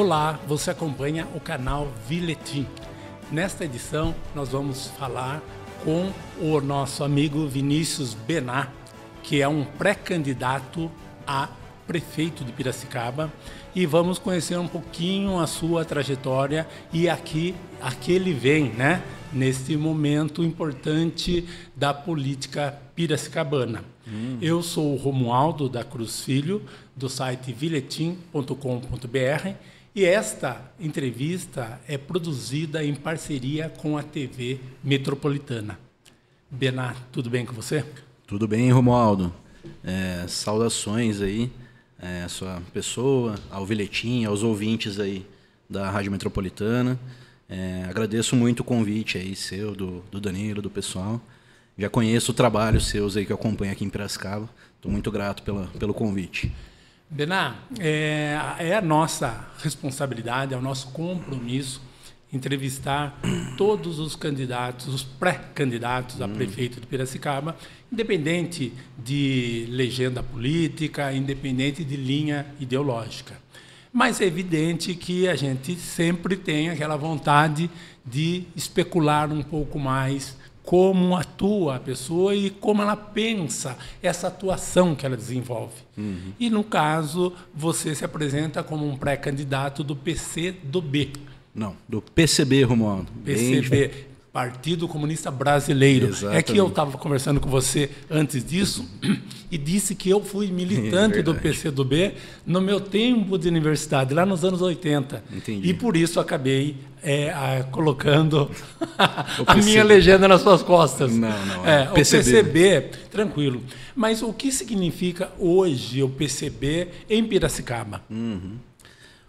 Olá, você acompanha o canal Viletim. Nesta edição, nós vamos falar com o nosso amigo Vinícius Bená, que é um pré-candidato a prefeito de Piracicaba, e vamos conhecer um pouquinho a sua trajetória e aqui ele vem, né, neste momento importante da política piracicabana. Eu sou o Romualdo da Cruz Filho, do site viletim.com.br, e esta entrevista é produzida em parceria com a TV Metropolitana. Bená, tudo bem com você? Tudo bem, Romualdo. Saudações aí à sua pessoa, ao Viletim, aos ouvintes aí da Rádio Metropolitana. Agradeço muito o convite aí seu, do Danilo, do pessoal. Já conheço o trabalho seus aí que eu acompanho aqui em Piracicaba. Estou muito grato pelo convite. Bená, é a nossa responsabilidade, é o nosso compromisso entrevistar todos os candidatos, os pré-candidatos a prefeito de Piracicaba, independente de legenda política, independente de linha ideológica. Mas é evidente que a gente sempre tem aquela vontade de especular um pouco mais como atua a pessoa e como ela pensa essa atuação que ela desenvolve. E, no caso, você se apresenta como um pré-candidato do PCdoB. Não, do PCB, Romualdo. PCB, Partido Comunista Brasileiro. Exatamente. É que eu estava conversando com você antes disso e disse que eu fui militante do PCdoB no meu tempo de universidade, lá nos anos 80. Entendi. E por isso acabei colocando a minha legenda nas suas costas. Não. O PCB, tranquilo. Mas o que significa hoje o PCB em Piracicaba?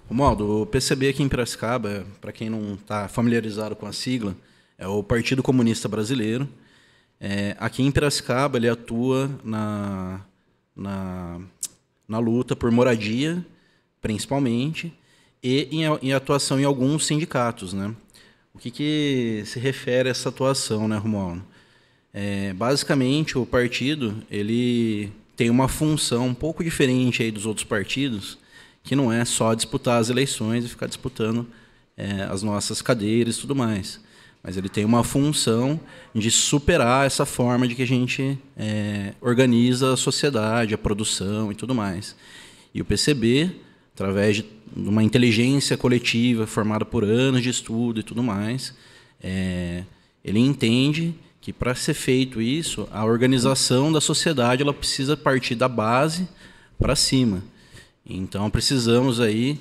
Romualdo, o PCB aqui em Piracicaba, para quem não está familiarizado com a sigla, é o Partido Comunista Brasileiro. Aqui em Piracicaba, ele atua na luta por moradia, principalmente, e em atuação em alguns sindicatos, né? O que se refere a essa atuação, né, Romualdo? Basicamente, o partido ele tem uma função um pouco diferente aí dos outros partidos, que não é só disputar as eleições e ficar disputando as nossas cadeiras e tudo mais. Mas ele tem uma função de superar essa forma de que a gente organiza a sociedade, a produção e tudo mais. E o PCB, através de uma inteligência coletiva formada por anos de estudo e tudo mais, ele entende que, para ser feito isso, a organização da sociedade ela precisa partir da base para cima. Então, precisamos aí,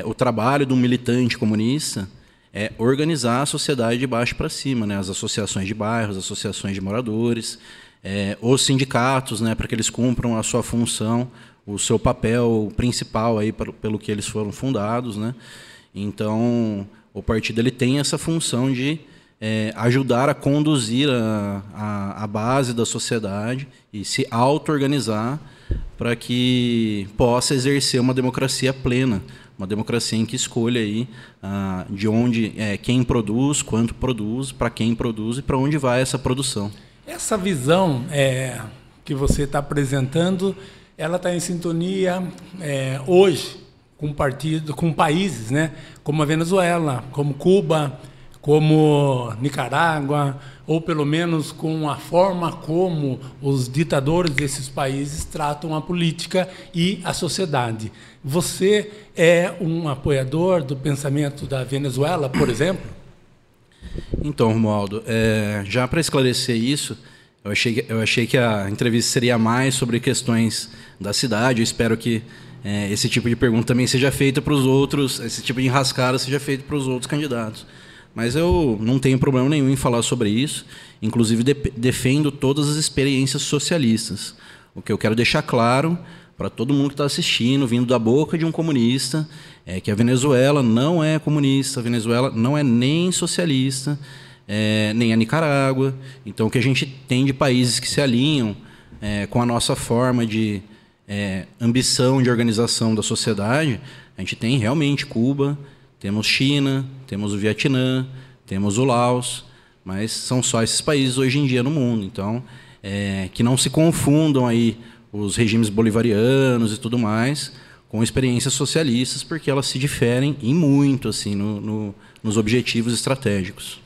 o trabalho do militante comunista é organizar a sociedade de baixo para cima, né? As associações de bairros, as associações de moradores, os sindicatos, né? Para que eles cumpram a sua função, o seu papel principal aí pelo que eles foram fundados, né? Então, o partido ele tem essa função de ajudar a conduzir a base da sociedade e se auto-organizar para que possa exercer uma democracia plena, uma democracia em que escolha aí de onde quem produz, quanto produz, para quem produz e para onde vai essa produção. Essa visão que você está apresentando, ela está em sintonia hoje com países, né, como a Venezuela, como Cuba, como Nicarágua, ou pelo menos com a forma como os ditadores desses países tratam a política e a sociedade. Você é um apoiador do pensamento da Venezuela, por exemplo? Então, Romualdo, já para esclarecer isso, eu achei que a entrevista seria mais sobre questões da cidade. Eu espero que esse tipo de pergunta também seja feita para os outros, esse tipo de enrascada seja feito para os outros candidatos. Mas eu não tenho problema nenhum em falar sobre isso. Inclusive, defendo todas as experiências socialistas. O que eu quero deixar claro para todo mundo que está assistindo, vindo da boca de um comunista, é que a Venezuela não é comunista, a Venezuela não é nem socialista, nem a Nicarágua. Então, o que a gente tem de países que se alinham com a nossa forma de ambição de organização da sociedade, a gente tem realmente Cuba, temos China, temos o Vietnã, temos o Laos, mas são só esses países hoje em dia no mundo. Então, que não se confundam aí os regimes bolivarianos e tudo mais com experiências socialistas, porque elas se diferem em muito assim, nos objetivos estratégicos.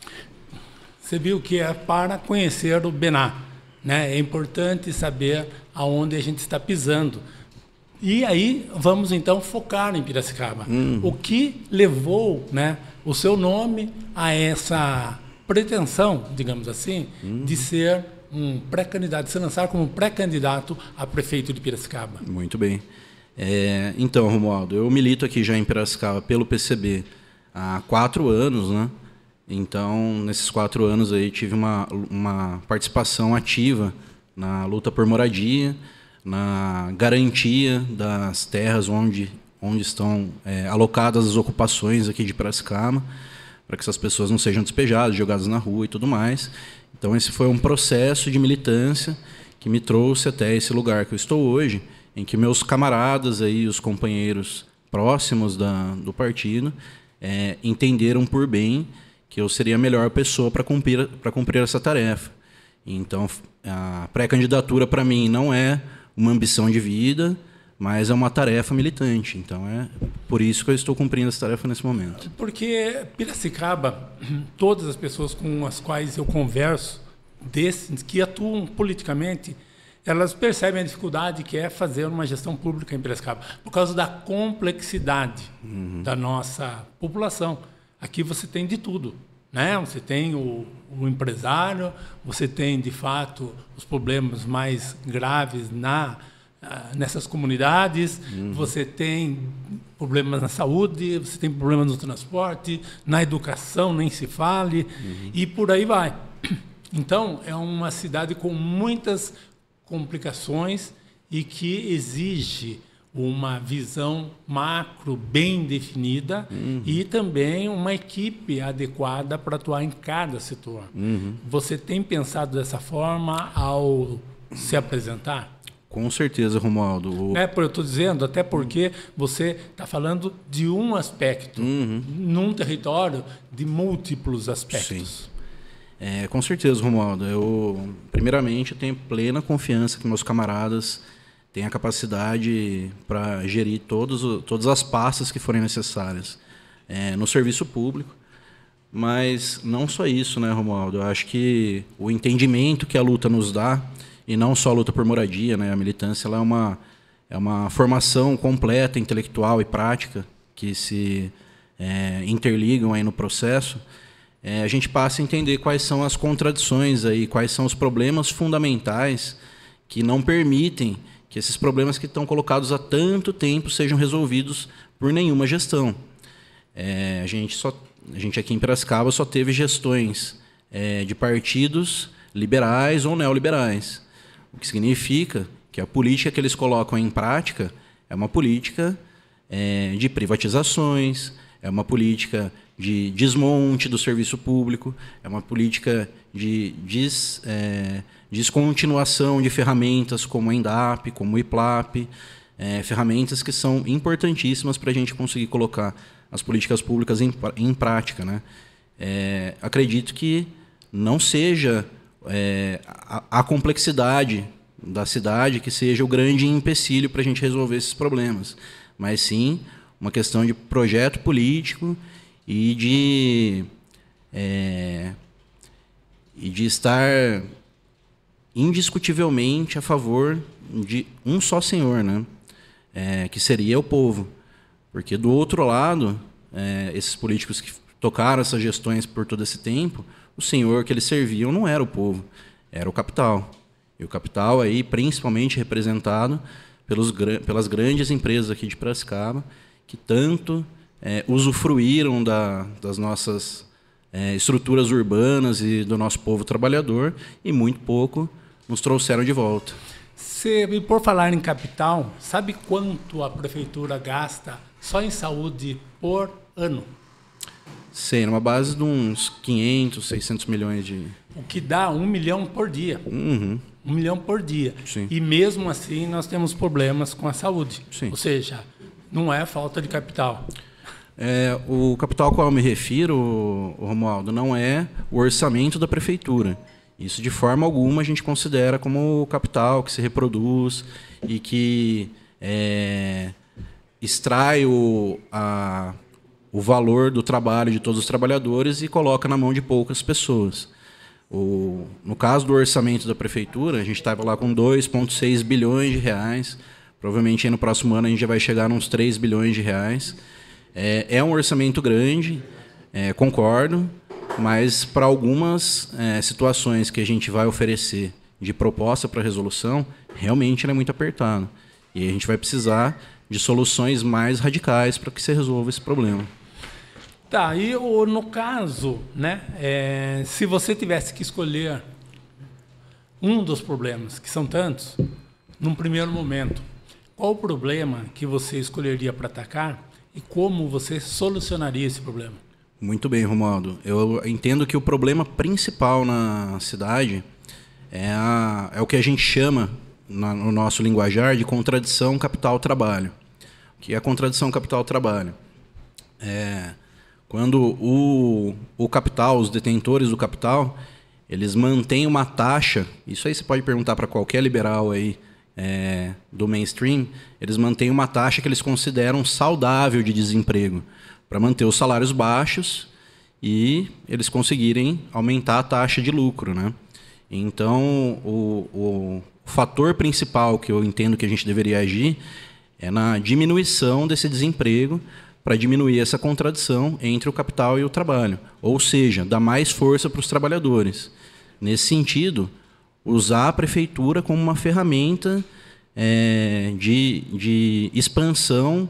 Você viu que é para conhecer o Bená, né? É importante saber aonde a gente está pisando. E aí vamos então focar em Piracicaba. O que levou, né, o seu nome a essa pretensão, digamos assim, de ser um pré-candidato, de se lançar como pré-candidato a prefeito de Piracicaba? Muito bem. Então, Romualdo, eu milito aqui já em Piracicaba pelo PCB há 4 anos, né? Então, nesses 4 anos aí tive uma participação ativa na luta por moradia, na garantia das terras onde estão alocadas as ocupações aqui de Piracicaba, para que essas pessoas não sejam despejadas, jogadas na rua e tudo mais. Então, esse foi um processo de militância que me trouxe até esse lugar que eu estou hoje, em que meus camaradas, aí, os companheiros próximos do partido, entenderam por bem que eu seria a melhor pessoa para cumprir essa tarefa. Então, a pré-candidatura, para mim, não é uma ambição de vida, mas é uma tarefa militante. Então, é por isso que eu estou cumprindo essa tarefa nesse momento. Porque Piracicaba, todas as pessoas com as quais eu converso, desses que atuam politicamente, elas percebem a dificuldade que é fazer uma gestão pública em Piracicaba, por causa da complexidade da nossa população. Aqui você tem de tudo, né? Você tem o empresário, você tem, de fato, os problemas mais graves nessas comunidades, você tem problemas na saúde, você tem problemas no transporte, na educação, nem se fale, e por aí vai. Então, é uma cidade com muitas complicações e que exige uma visão macro bem definida e também uma equipe adequada para atuar em cada setor. Você tem pensado dessa forma ao se apresentar? Com certeza, Romualdo. Eu estou dizendo, até porque você está falando de um aspecto, num território de múltiplos aspectos. Sim. Com certeza, Romualdo. Primeiramente, eu tenho plena confiança que meus camaradas têm a capacidade para gerir todas as pastas que forem necessárias no serviço público. Mas não só isso, né, Romualdo? Eu acho que o entendimento que a luta nos dá, e não só a luta por moradia, né? A militância ela é uma formação completa, intelectual e prática, que se interligam aí no processo. A gente passa a entender quais são as contradições, aí, quais são os problemas fundamentais que não permitem que esses problemas que estão colocados há tanto tempo sejam resolvidos por nenhuma gestão. A gente aqui em Piracicaba só teve gestões de partidos liberais ou neoliberais, o que significa que a política que eles colocam em prática é uma política de privatizações, é uma política de desmonte do serviço público, é uma política de descontinuação de ferramentas como a ENDAP, como o IPLAP, ferramentas que são importantíssimas para a gente conseguir colocar as políticas públicas em prática, né? Acredito que não seja a complexidade da cidade que seja o grande empecilho para a gente resolver esses problemas, mas sim uma questão de projeto político e de estar indiscutivelmente a favor de um só senhor, né? Que seria o povo. Porque, do outro lado, esses políticos que tocaram essas gestões por todo esse tempo, o senhor que eles serviam não era o povo, era o capital. E o capital, aí, principalmente representado pelas grandes empresas aqui de Piracicaba, que tanto usufruíram das nossas estruturas urbanas e do nosso povo trabalhador e muito pouco nos trouxeram de volta. Por falar em capital, sabe quanto a prefeitura gasta só em saúde por ano? Sei, numa base de uns 500, 600 milhões de... O que dá 1 milhão por dia. 1 milhão por dia. Sim. E mesmo assim nós temos problemas com a saúde. Sim. Ou seja, não é falta de capital. O capital ao qual eu me refiro, Romualdo, não é o orçamento da prefeitura. Isso, de forma alguma, a gente considera como capital que se reproduz e que extrai o valor do trabalho de todos os trabalhadores e coloca na mão de poucas pessoas. No caso do orçamento da prefeitura, a gente estava lá com 2,6 bilhões de reais. Provavelmente aí no próximo ano a gente já vai chegar a uns 3 bilhões de reais. É um orçamento grande, concordo, mas para algumas situações que a gente vai oferecer de proposta para resolução, realmente ele é muito apertado. E a gente vai precisar de soluções mais radicais para que se resolva esse problema. Tá, e no caso, né, se você tivesse que escolher um dos problemas, que são tantos, num primeiro momento, qual o problema que você escolheria para atacar e como você solucionaria esse problema? Muito bem, Romualdo. Eu entendo que o problema principal na cidade é o que a gente chama, no nosso linguajar, de contradição capital-trabalho. O que é a contradição capital-trabalho? Quando o capital, os detentores do capital, eles mantêm uma taxa, isso aí você pode perguntar para qualquer liberal aí, do mainstream, eles mantêm uma taxa que eles consideram saudável de desemprego, para manter os salários baixos e eles conseguirem aumentar a taxa de lucro, né? Então, o fator principal que eu entendo que a gente deveria agir é na diminuição desse desemprego, para diminuir essa contradição entre o capital e o trabalho. Ou seja, dar mais força para os trabalhadores. Nesse sentido, usar a prefeitura como uma ferramenta de expansão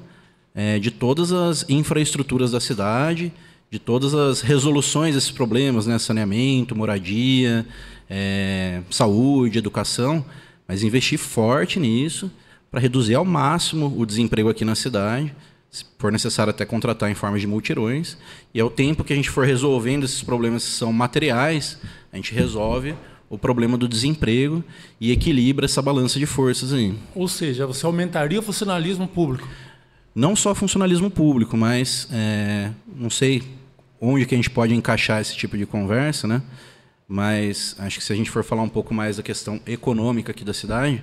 de todas as infraestruturas da cidade, de todas as resoluções desses problemas, né? Saneamento, moradia, saúde, educação, mas investir forte nisso para reduzir ao máximo o desemprego aqui na cidade, se for necessário até contratar em forma de multirões, e ao tempo que a gente for resolvendo esses problemas que são materiais, a gente resolve o problema do desemprego e equilibra essa balança de forças aí. Ou seja, você aumentaria o funcionalismo público? Não só funcionalismo público, mas não sei onde que a gente pode encaixar esse tipo de conversa, né? Mas acho que se a gente for falar um pouco mais da questão econômica aqui da cidade,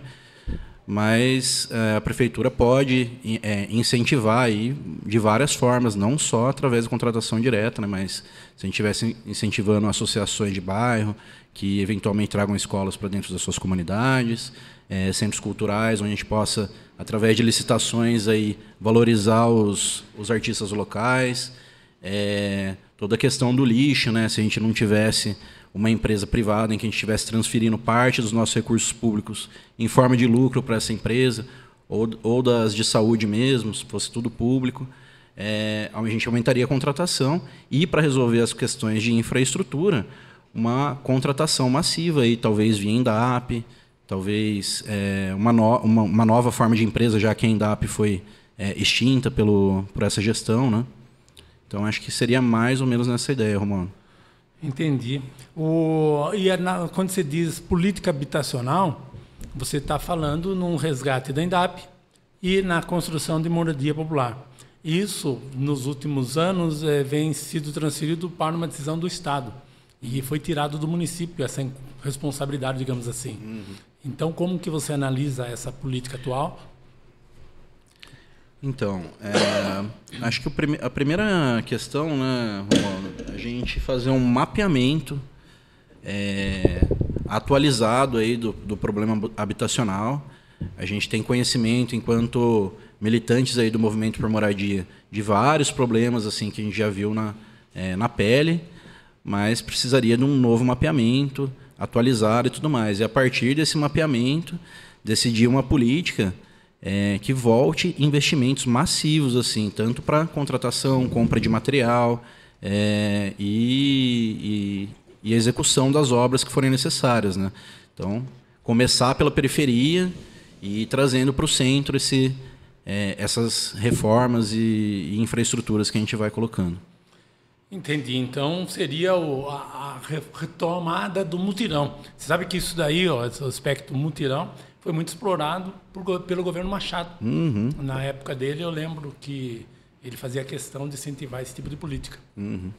mas a prefeitura pode incentivar aí de várias formas, não só através da contratação direta, né, mas se a gente estivesse incentivando associações de bairro, que eventualmente tragam escolas para dentro das suas comunidades, centros culturais, onde a gente possa, através de licitações, aí, valorizar os artistas locais, toda a questão do lixo, né, se a gente não tivesse uma empresa privada em que a gente estivesse transferindo parte dos nossos recursos públicos em forma de lucro para essa empresa, ou das de saúde mesmo, se fosse tudo público, a gente aumentaria a contratação e, para resolver as questões de infraestrutura, uma contratação massiva, aí, talvez via ENDAP, talvez uma nova forma de empresa, já que a ENDAP foi extinta por essa gestão, né? Então, acho que seria mais ou menos nessa ideia, Romano. Entendi. Quando você diz política habitacional, você está falando num resgate da ENDAP e na construção de moradia popular. Isso, nos últimos anos, vem sido transferido para uma decisão do Estado e foi tirado do município essa responsabilidade, digamos assim. Uhum. Então, como que você analisa essa política atual? Então, acho que a primeira questão, né, Romualdo, é a gente fazer um mapeamento atualizado aí do problema habitacional. A gente tem conhecimento, enquanto militantes aí do movimento por moradia, de vários problemas assim que a gente já viu na pele, mas precisaria de um novo mapeamento, atualizado e tudo mais. E a partir desse mapeamento, decidir uma política que volte investimentos massivos, assim, tanto para contratação, compra de material e execução das obras que forem necessárias, né? Então, começar pela periferia e ir trazendo para o centro essas reformas e infraestruturas que a gente vai colocando. Entendi. Então, seria a retomada do mutirão. Você sabe que isso daí, esse aspecto mutirão, foi muito explorado pelo governo Machado. Uhum. Na época dele, eu lembro que ele fazia questão de incentivar esse tipo de política. Uhum.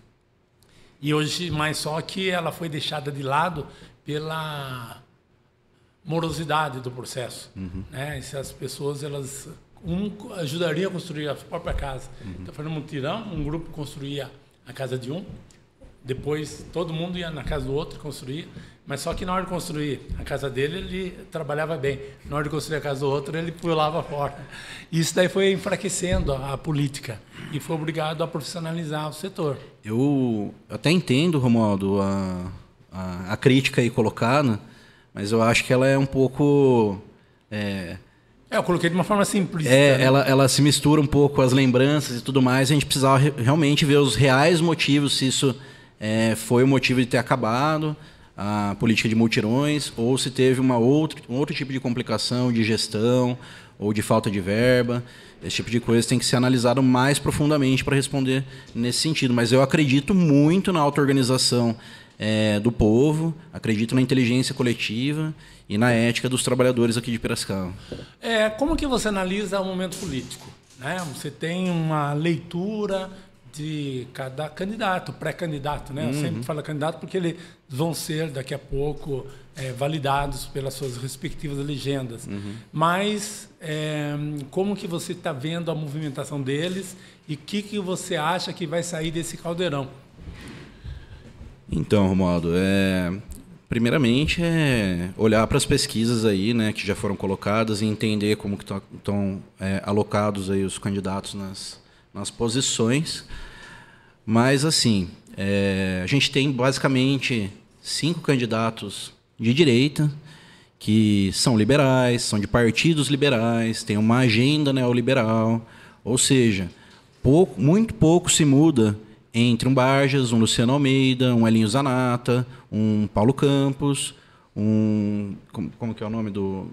E hoje, mais só que ela foi deixada de lado pela morosidade do processo. Uhum. Né? Essas pessoas, elas um ajudaria a construir a própria casa. Então, fazendo um mutirão, um grupo construía a casa de um, depois todo mundo ia na casa do outro construir, mas só que na hora de construir a casa dele, ele trabalhava bem. Na hora de construir a casa do outro, ele pulava fora. Isso daí foi enfraquecendo a política e foi obrigado a profissionalizar o setor. Eu até entendo, Romualdo, a crítica aí colocada, mas eu acho que ela é um pouco... Eu coloquei de uma forma simplista. Né? Ela se mistura um pouco com as lembranças e tudo mais. A gente precisava realmente ver os reais motivos, se isso foi o motivo de ter acabado a política de mutirões, ou se teve um outro tipo de complicação de gestão ou de falta de verba. Esse tipo de coisa tem que ser analisado mais profundamente para responder nesse sentido. Mas eu acredito muito na auto-organização do povo, acredito na inteligência coletiva e na ética dos trabalhadores aqui de Piracicaba. Como que você analisa o momento político? Né? Você tem uma leitura de cada candidato, pré-candidato, né? Eu sempre falo candidato porque eles vão ser, daqui a pouco, validados pelas suas respectivas legendas. Mas como que você está vendo a movimentação deles e o que você acha que vai sair desse caldeirão? Então, Romualdo, primeiramente olhar para as pesquisas aí, né, que já foram colocadas e entender como que estão alocados aí os candidatos nas posições. Mas, assim, a gente tem basicamente 5 candidatos de direita que são liberais, são de partidos liberais, têm uma agenda neoliberal, ou seja, muito pouco se muda entre um Barjas, um Luciano Almeida, um Elinho Zanata, um Paulo Campos, como que é o nome do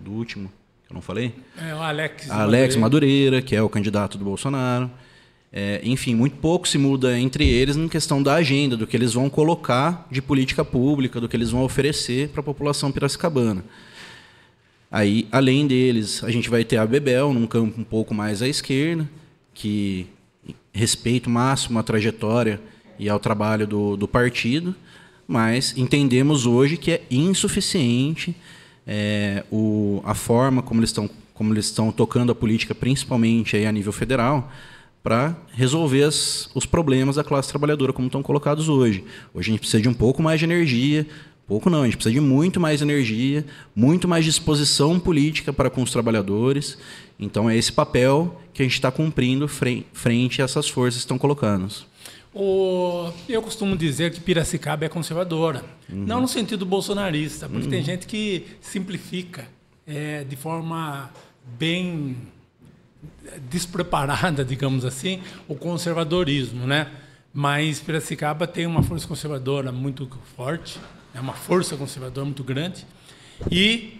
último que eu não falei? O Alex Madureira, que é o candidato do Bolsonaro. Enfim, muito pouco se muda entre eles em questão da agenda, do que eles vão colocar de política pública, do que eles vão oferecer para a população piracicabana. Aí, além deles, a gente vai ter a Bebel, num campo um pouco mais à esquerda, que respeito máximo à trajetória e ao trabalho do partido, mas entendemos hoje que é insuficiente a forma como eles estão tocando a política, principalmente aí a nível federal, para resolver os problemas da classe trabalhadora como estão colocados hoje. Hoje a gente precisa de um pouco mais de energia, a gente precisa de muito mais energia, muito mais disposição política para com os trabalhadores. Então é esse papel que a gente está cumprindo frente a essas forças que estão colocadas. Eu costumo dizer que Piracicaba é conservadora, não no sentido bolsonarista, porque tem gente que simplifica de forma bem despreparada, digamos assim, o conservadorismo, né? Mas Piracicaba tem uma força conservadora muito forte, uma força conservadora muito grande, e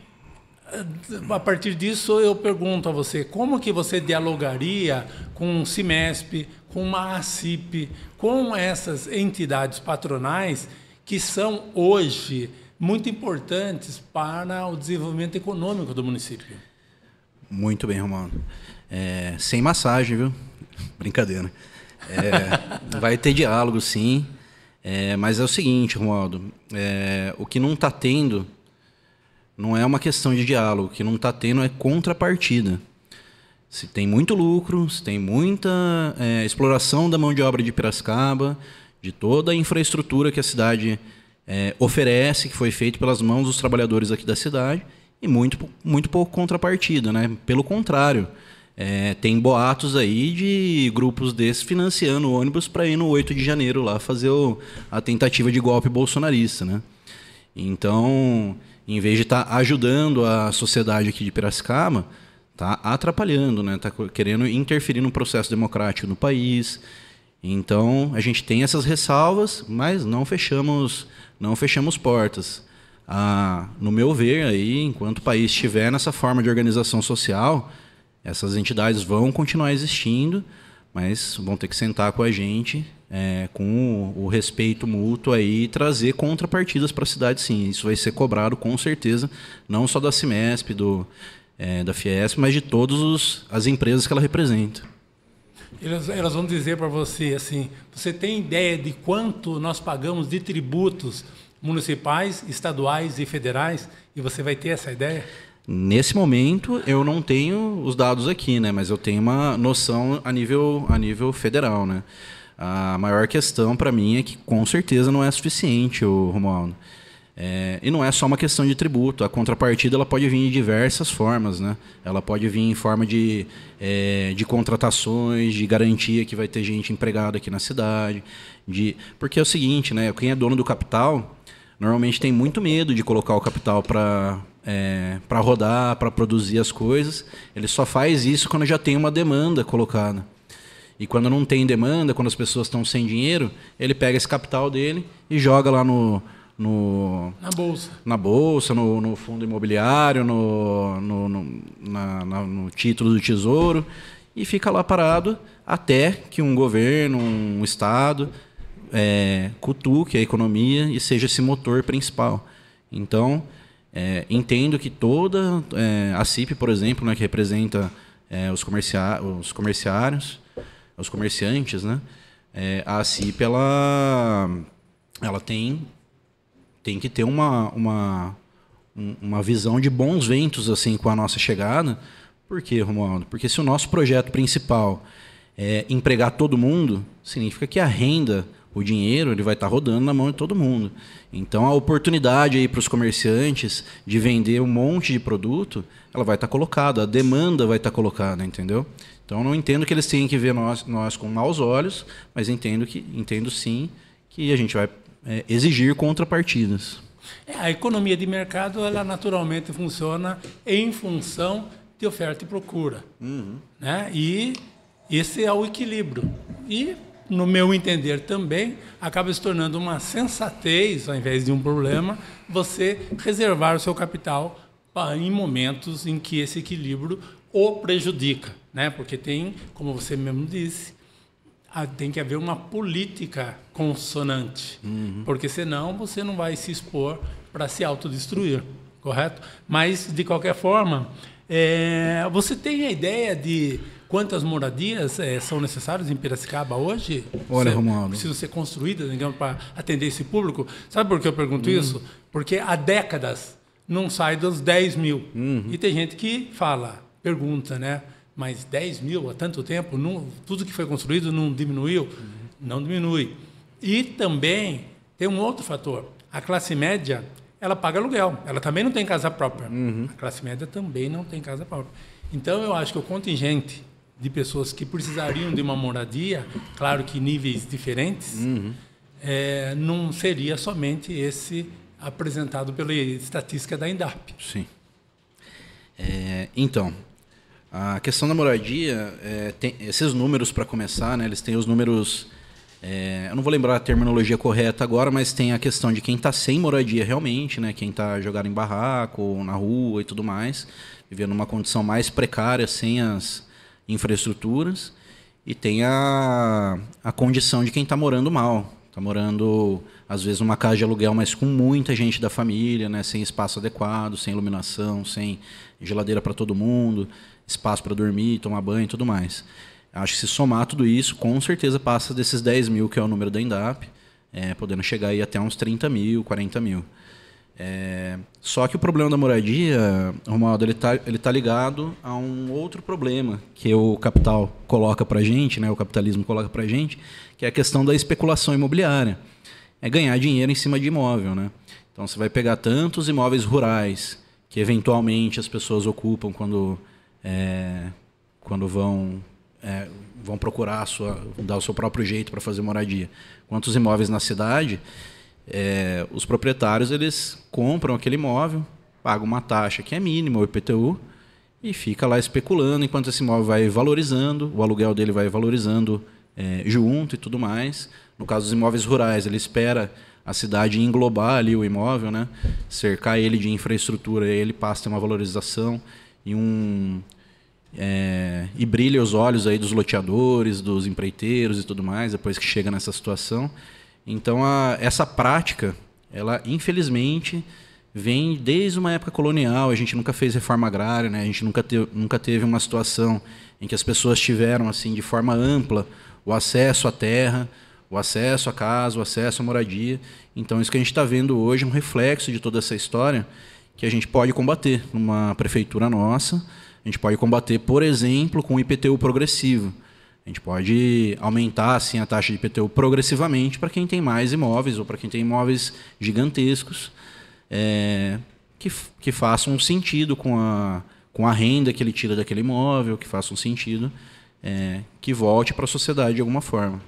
a partir disso eu pergunto a você, como que você dialogaria com o CIMESP, com a ACIP, com essas entidades patronais que são hoje muito importantes para o desenvolvimento econômico do município? Muito bem, Romano. Sem massagem, viu? Brincadeira. Vai ter diálogo, sim. Mas é o seguinte, Romualdo, o que não está tendo não é uma questão de diálogo, o que não está tendo é contrapartida. Se tem muito lucro, se tem muita exploração da mão de obra de Piracicaba, de toda a infraestrutura que a cidade oferece, que foi feito pelas mãos dos trabalhadores aqui da cidade, e muito pouco contrapartida, né? Pelo contrário, tem boatos aí de grupos desses financiando ônibus para ir no 8 de janeiro lá fazer a tentativa de golpe bolsonarista, né? Então, em vez de estar ajudando a sociedade aqui de Piracicaba, está atrapalhando, né? Está querendo interferir no processo democrático no país. Então, a gente tem essas ressalvas, mas não fechamos portas. No meu ver, aí, enquanto o país estiver nessa forma de organização social, essas entidades vão continuar existindo, mas vão ter que sentar com a gente, com o respeito mútuo aí, e trazer contrapartidas para a cidade, sim. Isso vai ser cobrado, com certeza, não só da CIMESP, da Fiesp, mas de todas as empresas que ela representa. Elas vão dizer para você assim, você tem ideia de quanto nós pagamos de tributos municipais, estaduais e federais? E você vai ter essa ideia? Nesse momento, eu não tenho os dados aqui, né? Mas eu tenho uma noção a nível federal, né? A maior questão para mim é que, com certeza, não é suficiente, Romualdo. E não é só uma questão de tributo. A contrapartida ela pode vir de diversas formas, né? Ela pode vir em forma de contratações, de garantia que vai ter gente empregada aqui na cidade. Porque é o seguinte, né? Quem é dono do capital normalmente tem muito medo de colocar o capital para rodar, para produzir as coisas. Ele só faz isso quando já tem uma demanda colocada. E quando não tem demanda, quando as pessoas estão sem dinheiro, ele pega esse capital dele e joga lá na bolsa, no fundo imobiliário, no título do Tesouro, e fica lá parado até que um governo, um Estado, cutuque a economia e seja esse motor principal. Então, entendo que toda a CIP, por exemplo, né, que representa os comerciantes, né, a CIP ela tem que ter uma visão de bons ventos assim com a nossa chegada. Por quê, Romualdo? Porque se o nosso projeto principal é empregar todo mundo, significa que a renda, o dinheiro, ele vai estar rodando na mão de todo mundo. Então, a oportunidade aí para os comerciantes de vender um monte de produto, ela vai estar colocada, a demanda vai estar colocada, entendeu? Então, eu não entendo que eles tenham que ver nós com maus olhos, mas entendo sim que a gente vai exigir contrapartidas. A economia de mercado, ela naturalmente funciona em função de oferta e procura. Né? E esse é o equilíbrio. E, no meu entender também, acaba se tornando uma sensatez, ao invés de um problema, você reservar o seu capital em momentos em que esse equilíbrio o prejudica. Né? Porque tem, como você mesmo disse, tem que haver uma política consonante, porque senão você não vai se expor para se autodestruir, correto? Mas, de qualquer forma, você tem a ideia de quantas moradias são necessárias em Piracicaba hoje? Olha, Romualdo, precisam ser construídas, digamos, para atender esse público? Sabe por que eu pergunto isso? Porque há décadas não sai dos 10 mil. E tem gente que pergunta, né? Mas 10 mil há tanto tempo, tudo que foi construído não diminuiu? Não diminui. E também tem um outro fator. A classe média, ela paga aluguel. Ela também não tem casa própria. A classe média também não tem casa própria. Então, eu acho que o contingente de pessoas que precisariam de uma moradia, claro que em níveis diferentes, não seria somente esse apresentado pela estatística da INDAP. Sim. Então, a questão da moradia, tem esses números para começar, né, eles têm os números, eu não vou lembrar a terminologia correta agora, mas tem a questão de quem está sem moradia realmente, né, quem está jogado em barraco, na rua e tudo mais, vivendo numa condição mais precária, sem as infraestruturas, e tem a condição de quem está morando mal, está morando, às vezes, numa casa de aluguel, mas com muita gente da família, né, sem espaço adequado, sem iluminação, sem geladeira para todo mundo, espaço para dormir, tomar banho e tudo mais. Acho que se somar tudo isso, com certeza passa desses 10 mil, que é o número da INDAP, podendo chegar aí até uns 30 mil, 40 mil. Só que o problema da moradia, Romualdo, ele tá ligado a um outro problema que o capital coloca para a gente, né, o capitalismo coloca para a gente, que é a questão da especulação imobiliária. É ganhar dinheiro em cima de imóvel, né? Então, você vai pegar tantos imóveis rurais que, eventualmente, as pessoas ocupam quando vão procurar dar o seu próprio jeito para fazer moradia. Quantos imóveis na cidade, os proprietários eles compram aquele imóvel, pagam uma taxa que é mínima, o IPTU, e fica lá especulando enquanto esse imóvel vai valorizando, o aluguel dele vai valorizando junto e tudo mais. No caso dos imóveis rurais, ele espera a cidade englobar ali o imóvel, né? Cercar ele de infraestrutura, e ele passa a ter uma valorização e brilha os olhos aí dos loteadores, dos empreiteiros e tudo mais, depois que chega nessa situação. Então, essa prática, ela infelizmente vem desde uma época colonial. A gente nunca fez reforma agrária, né? A gente nunca teve uma situação em que as pessoas tiveram assim de forma ampla o acesso à terra, o acesso à casa, o acesso à moradia. Então, isso que a gente está vendo hoje é um reflexo de toda essa história, que a gente pode combater numa prefeitura nossa. A gente pode combater, por exemplo, com o IPTU progressivo. A gente pode aumentar assim, a taxa de IPTU progressivamente para quem tem mais imóveis ou para quem tem imóveis gigantescos, que façam sentido com a renda que ele tira daquele imóvel, que façam sentido, que volte para a sociedade de alguma forma.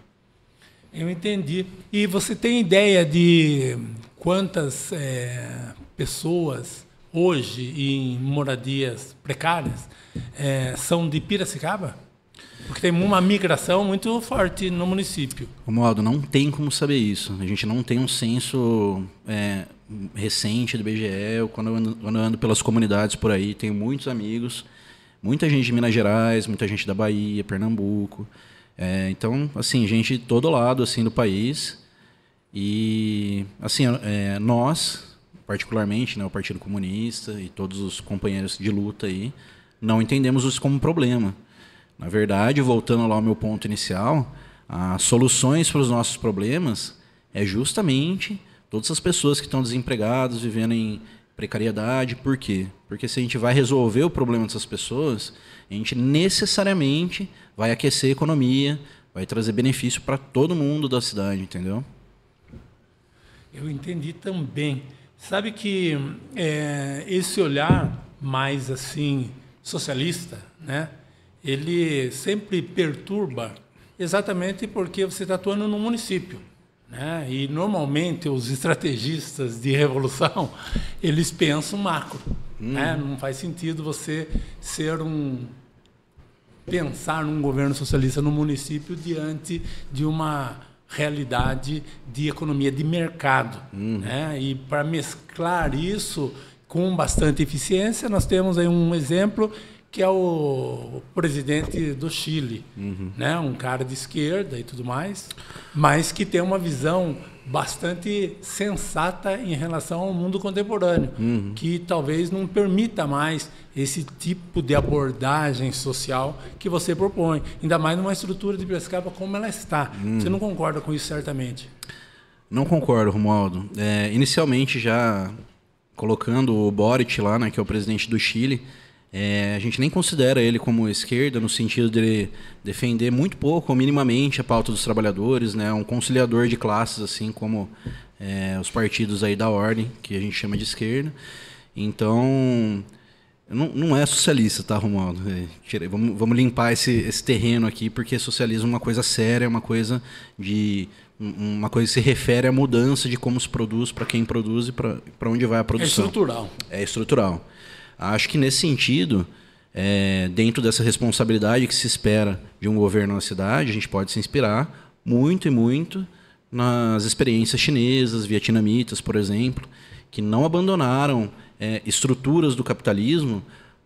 Eu entendi. E você tem ideia de quantas pessoas hoje em moradias precárias são de Piracicaba? Porque tem uma migração muito forte no município. Romualdo, não tem como saber isso. A gente não tem um censo recente do IBGE. Quando eu ando pelas comunidades por aí, tenho muitos amigos, muita gente de Minas Gerais, muita gente da Bahia, Pernambuco. Então, assim, gente de todo lado assim, do país. E, assim, nós, particularmente, né, o Partido Comunista e todos os companheiros de luta aí, não entendemos isso como um problema. Na verdade, voltando lá ao meu ponto inicial, as soluções para os nossos problemas é justamente todas as pessoas que estão desempregadas, vivendo em precariedade. Por quê? Porque se a gente vai resolver o problema dessas pessoas, a gente necessariamente vai aquecer a economia, vai trazer benefício para todo mundo da cidade, entendeu? Eu entendi também. Sabe que esse olhar mais assim socialista, né? Ele sempre perturba exatamente porque você está atuando no município, né? E normalmente os estrategistas de revolução eles pensam macro, né? Não faz sentido você pensar num governo socialista no município diante de uma realidade de economia de mercado, né? E para mesclar isso com bastante eficiência, nós temos aí um exemplo que é o presidente do Chile, né? Um cara de esquerda e tudo mais, mas que tem uma visão bastante sensata em relação ao mundo contemporâneo, que talvez não permita mais esse tipo de abordagem social que você propõe, ainda mais numa estrutura de Piracicaba como ela está. Você não concorda com isso, certamente? Não concordo, Romualdo. Inicialmente, já colocando o Boric lá, né, que é o presidente do Chile, a gente nem considera ele como esquerda, no sentido de ele defender muito pouco ou minimamente a pauta dos trabalhadores, né? Um conciliador de classes, assim como os partidos aí da ordem, que a gente chama de esquerda. Então, não é socialista, tá, Romualdo? Vamos limpar esse terreno aqui, porque socialismo é uma coisa séria, uma coisa que se refere à mudança de como se produz, para quem produz e para onde vai a produção. É estrutural. É estrutural. Acho que nesse sentido, dentro dessa responsabilidade que se espera de um governo na cidade, a gente pode se inspirar muito e muito nas experiências chinesas, vietnamitas, por exemplo, que não abandonaram estruturas do capitalismo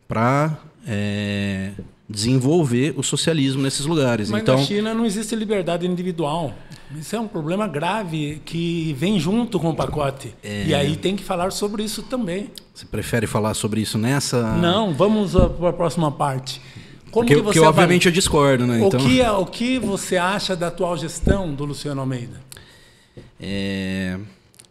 para desenvolver o socialismo nesses lugares. Mas então, na China não existe liberdade individual. Isso é um problema grave que vem junto com o pacote. E aí tem que falar sobre isso também. Você prefere falar sobre isso nessa... Não, vamos para a próxima parte. Como que você porque obviamente eu discordo, né? Então... O que você acha da atual gestão do Luciano Almeida?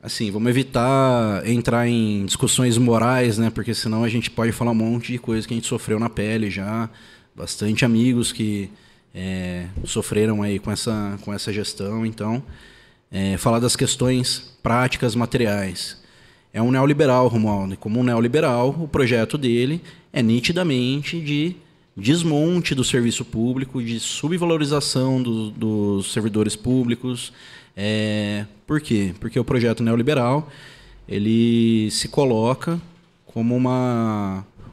Assim, vamos evitar entrar em discussões morais, né? Porque senão a gente pode falar um monte de coisa que a gente sofreu na pele já. Bastante amigos que sofreram aí com essa gestão. Então, falar das questões práticas, materiais. É um neoliberal, Romualdo. E como um neoliberal, o projeto dele é nitidamente de desmonte do serviço público, de subvalorização dos servidores públicos. Por quê? Porque o projeto neoliberal ele se coloca como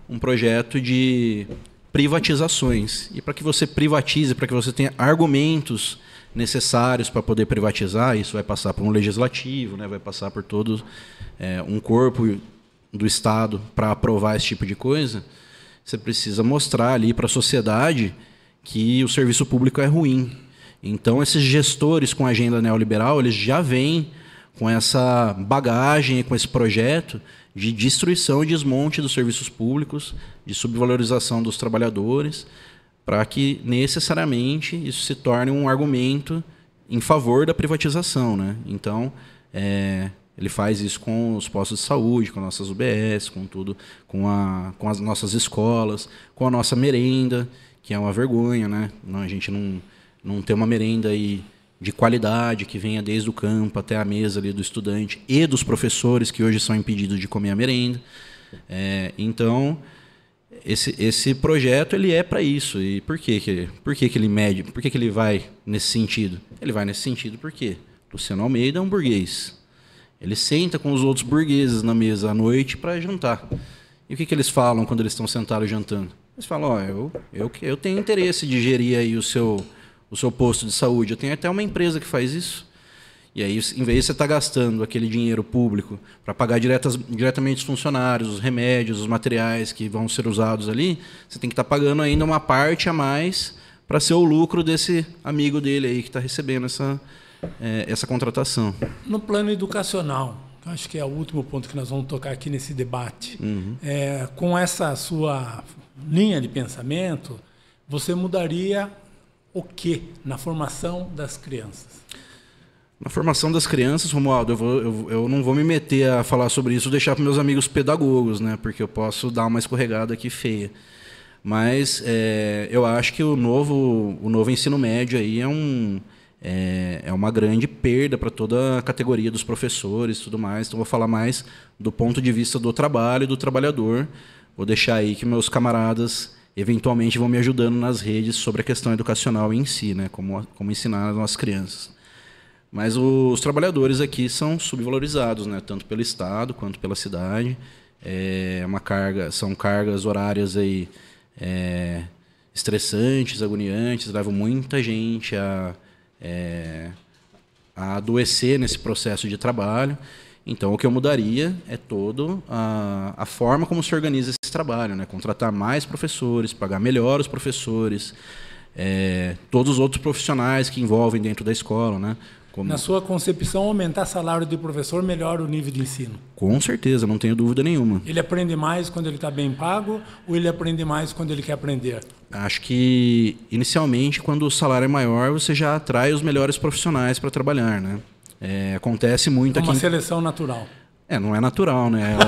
um projeto de privatizações. E para que você privatize, para que você tenha argumentos necessários para poder privatizar, isso vai passar por um legislativo, né? Vai passar por todo um corpo do Estado para aprovar esse tipo de coisa. Você precisa mostrar ali para a sociedade que o serviço público é ruim. Então, esses gestores com a agenda neoliberal, eles já vêm com essa bagagem, com esse projeto de destruição e desmonte dos serviços públicos, de subvalorização dos trabalhadores, para que necessariamente isso se torne um argumento em favor da privatização, né? Então, Ele faz isso com os postos de saúde, com nossas UBS, com tudo, com as nossas escolas, com a nossa merenda, que é uma vergonha, né? A gente não tem uma merenda aí de qualidade, que venha desde o campo até a mesa ali do estudante e dos professores, que hoje são impedidos de comer a merenda. Então, esse projeto ele é para isso. E por que ele mede? Por que ele vai nesse sentido? Ele vai nesse sentido porque Luciano Almeida é um burguês. Ele senta com os outros burgueses na mesa à noite para jantar. E o que eles falam quando eles estão sentados jantando? Eles falam, eu tenho interesse de gerir aí o seu posto de saúde. Eu tenho até uma empresa que faz isso. E aí, em vez de você estar gastando aquele dinheiro público para pagar diretamente os funcionários, os remédios, os materiais que vão ser usados ali, você tem que estar pagando ainda uma parte a mais para ser o lucro desse amigo dele aí que está recebendo essa contratação. No plano educacional, acho que é o último ponto que nós vamos tocar aqui nesse debate, com essa sua linha de pensamento, você mudaria o que na formação das crianças? Na formação das crianças, Romualdo, eu não vou me meter a falar sobre isso, deixar para meus amigos pedagogos, né? Porque eu posso dar uma escorregada aqui feia. Mas eu acho que o novo ensino médio aí é uma grande perda para toda a categoria dos professores e tudo mais. Então, vou falar mais do ponto de vista do trabalho e do trabalhador. Vou deixar aí que meus camaradas eventualmente vão me ajudando nas redes sobre a questão educacional em si, né? Como ensinar as nossas crianças. Mas os trabalhadores aqui são subvalorizados, né? Tanto pelo Estado quanto pela cidade. São cargas horárias aí, estressantes, agoniantes, levam muita gente a adoecer nesse processo de trabalho. Então, o que eu mudaria é toda a forma como se organiza esse trabalho, né? Contratar mais professores, pagar melhor os professores, todos os outros profissionais que envolvem dentro da escola, né? Na sua concepção, aumentar salário de professor melhora o nível de ensino? Com certeza, não tenho dúvida nenhuma. Ele aprende mais quando ele está bem pago ou ele aprende mais quando ele quer aprender? Acho que, inicialmente, quando o salário é maior, você já atrai os melhores profissionais para trabalhar, né? Acontece muito aqui... Uma seleção natural. Não é natural, né?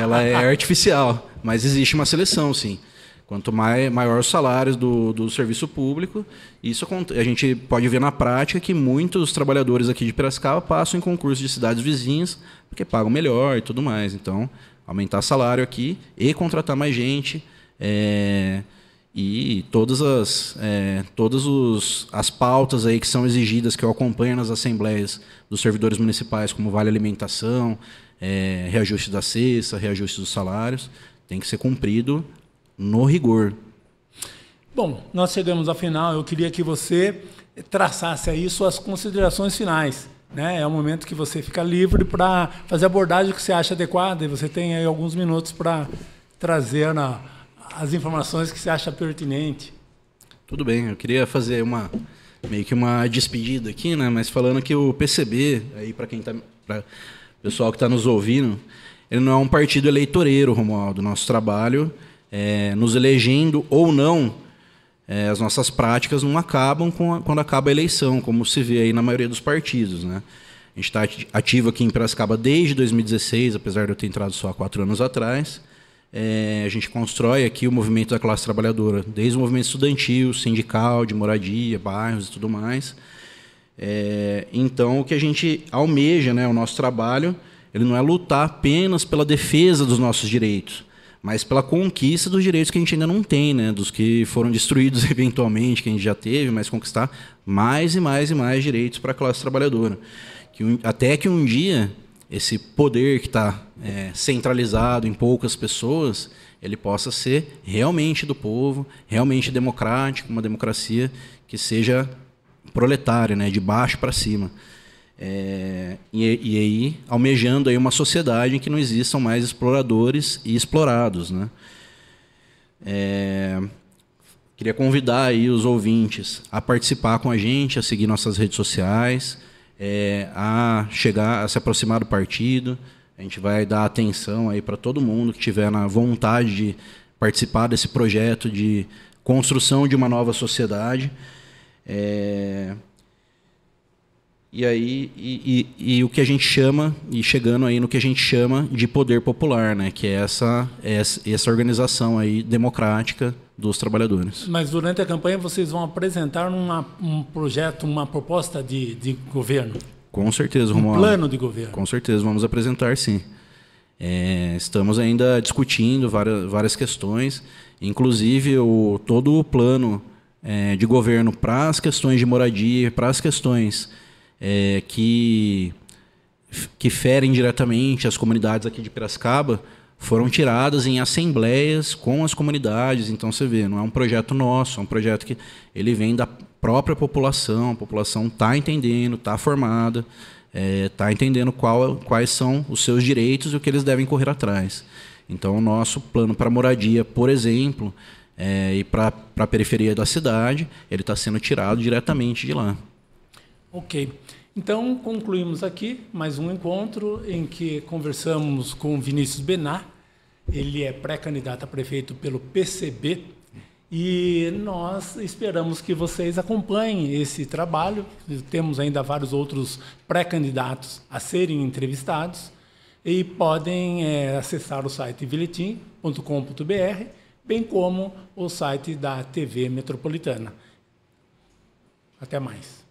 Ela é artificial, mas existe uma seleção, sim. Quanto maior os salários do serviço público, isso a gente pode ver na prática que muitos trabalhadores aqui de Piracicaba passam em concursos de cidades vizinhas porque pagam melhor e tudo mais. Então, aumentar salário aqui e contratar mais gente e todas as pautas aí que são exigidas, que eu acompanho nas assembleias dos servidores municipais, como vale alimentação, reajuste da cesta, reajuste dos salários, tem que ser cumprido no rigor. Bom, nós chegamos ao final. Eu queria que você traçasse aí suas considerações finais, né? É o momento que você fica livre para fazer a abordagem que você acha adequada e você tem aí alguns minutos para trazer as informações que você acha pertinente. Tudo bem, eu queria fazer meio que uma despedida aqui, né? Mas falando que o PCB, aí para o pessoal que está nos ouvindo, ele não é um partido eleitoreiro, Romualdo. Nosso trabalho nos elegendo ou não, as nossas práticas não acabam quando acaba a eleição, como se vê aí na maioria dos partidos, né? A gente está ativo aqui em Piracicaba desde 2016, apesar de eu ter entrado só há 4 anos atrás. A gente constrói aqui o movimento da classe trabalhadora, desde o movimento estudantil, sindical, de moradia, bairros e tudo mais. Então, o que a gente almeja, né, o nosso trabalho, ele não é lutar apenas pela defesa dos nossos direitos, mas pela conquista dos direitos que a gente ainda não tem, né? Dos que foram destruídos eventualmente, que a gente já teve, mas conquistar mais e mais e mais direitos para a classe trabalhadora. Até que um dia, esse poder que está centralizado em poucas pessoas, ele possa ser realmente do povo, realmente democrático, uma democracia que seja proletária, né? De baixo para cima. E aí, almejando aí uma sociedade em que não existam mais exploradores e explorados, né? Queria convidar aí os ouvintes a participar com a gente, a seguir nossas redes sociais, a se aproximar do partido. A gente vai dar atenção aí para todo mundo que tiver na vontade de participar desse projeto de construção de uma nova sociedade. E o que a gente chama, e chegando aí no que a gente chama de poder popular, né? Que é essa organização aí democrática dos trabalhadores. Mas durante a campanha vocês vão apresentar um projeto, uma proposta de governo? Com certeza, Romualdo. Um plano de governo? Com certeza, vamos apresentar, sim. Estamos ainda discutindo várias questões, inclusive todo o plano de governo para as questões de moradia, para as questões que ferem diretamente as comunidades aqui de Piracicaba, foram tiradas em assembleias com as comunidades. Então você vê, não é um projeto nosso, é um projeto que ele vem da própria população. A população está entendendo, está formada, está entendendo quais são os seus direitos e o que eles devem correr atrás. Então o nosso plano para moradia, por exemplo, e para a periferia da cidade, ele está sendo tirado diretamente de lá. Ok. Então, concluímos aqui mais um encontro em que conversamos com Vinícius Benat. Ele é pré-candidato a prefeito pelo PCB e nós esperamos que vocês acompanhem esse trabalho. Temos ainda vários outros pré-candidatos a serem entrevistados e podem acessar o site viletim.com.br, bem como o site da TV Metropolitana. Até mais.